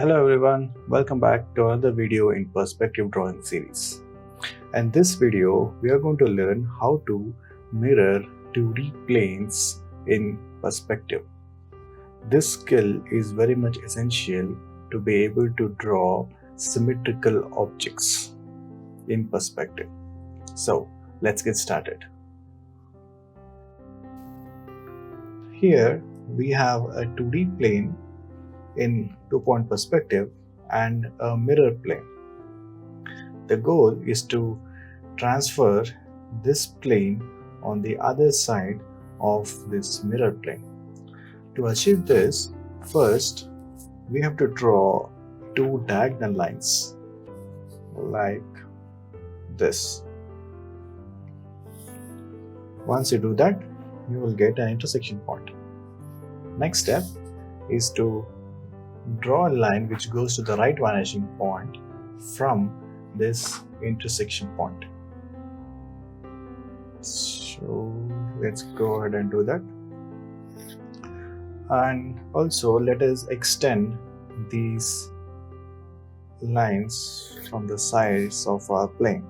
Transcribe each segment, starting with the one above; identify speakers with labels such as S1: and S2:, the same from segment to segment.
S1: Hello everyone, welcome back to another video in perspective drawing series. In this video, we are going to learn how to mirror 2D planes in perspective. This skill is very much essential to be able to draw symmetrical objects in perspective. So let's get started. Here we have a 2D plane in two-point perspective and a mirror plane. The goal is to transfer this plane on the other side of this mirror plane. To achieve this, first we have to draw two diagonal lines like this. Once you do that, you will get an intersection point. Next step is to draw a line which goes to the right vanishing point from this intersection point. So let's go ahead and do that. And also let us extend these lines from the sides of our plane.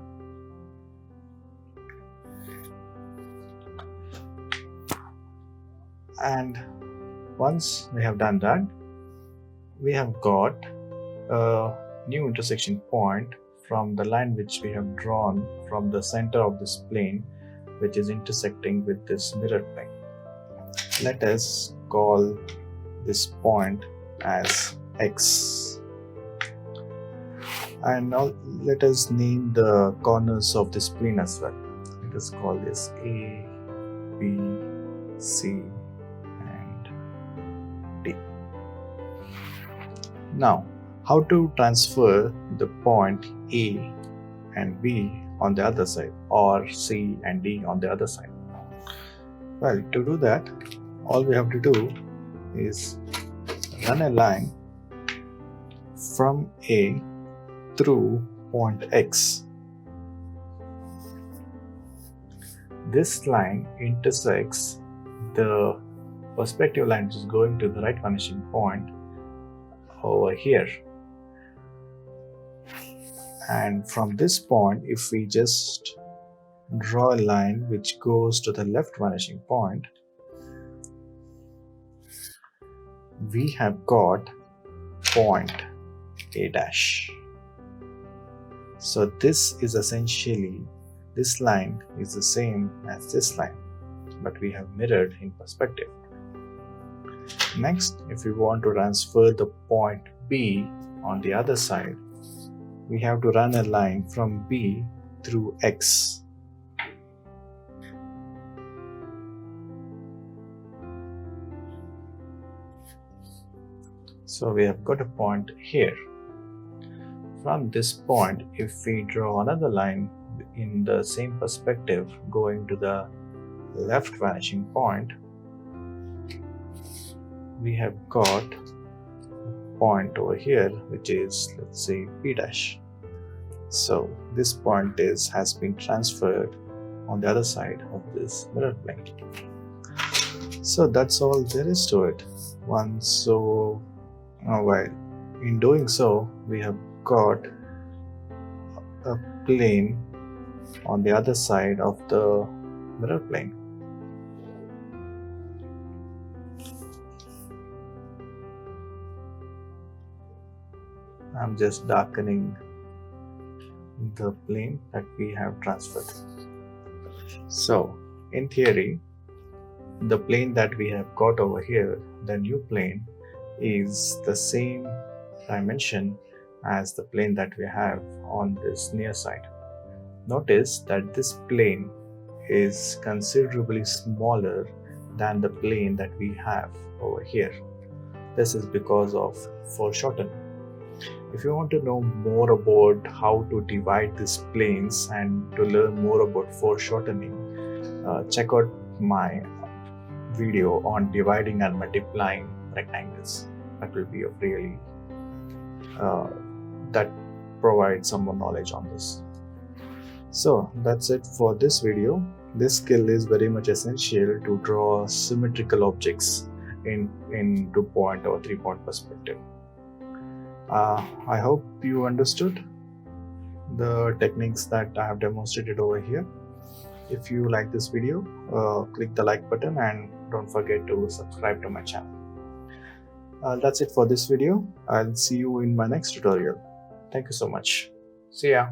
S1: And once we have done that, we have got a new intersection point from the line which we have drawn from the center of this plane, which is intersecting with this mirror plane. Let us call this point as X. And now let us name the corners of this plane as well. Let us call this A, B, C, D. Now, how to transfer the point A and B on the other side, or C and D on the other side? Well, to do that, all we have to do is run a line from A through point X. This line intersects the perspective line which is going to the right vanishing point over here, and from this point, if we just draw a line which goes to the left vanishing point, we have got point A dash. So this is essentially, this line is the same as this line, but we have mirrored in perspective. Next, if we want to transfer the point B on the other side, we have to run a line from B through X. So we have got a point here. From this point, if we draw another line in the same perspective going to the left vanishing point, we have got a point over here which is, let's say, P dash. So this point has been transferred on the other side of this mirror plane. So that's all there is to it. While in doing so, we have got a plane on the other side of the mirror plane. I'm just darkening the plane that we have transferred. So, in theory, the plane that we have got over here, the new plane, is the same dimension as the plane that we have on this near side. Notice that this plane is considerably smaller than the plane that we have over here. This is because of foreshortening. If you want to know more about how to divide these planes and to learn more about foreshortening, check out my video on dividing and multiplying rectangles. That will be of really that provides some more knowledge on this. So that's it for this video. This skill is very much essential to draw symmetrical objects in 2-point or 3-point perspective. I hope you understood the techniques that I have demonstrated over here. If you like this video, click the like button and don't forget to subscribe to my channel. That's it for this video. I'll see you in my next tutorial. Thank you so much. See ya.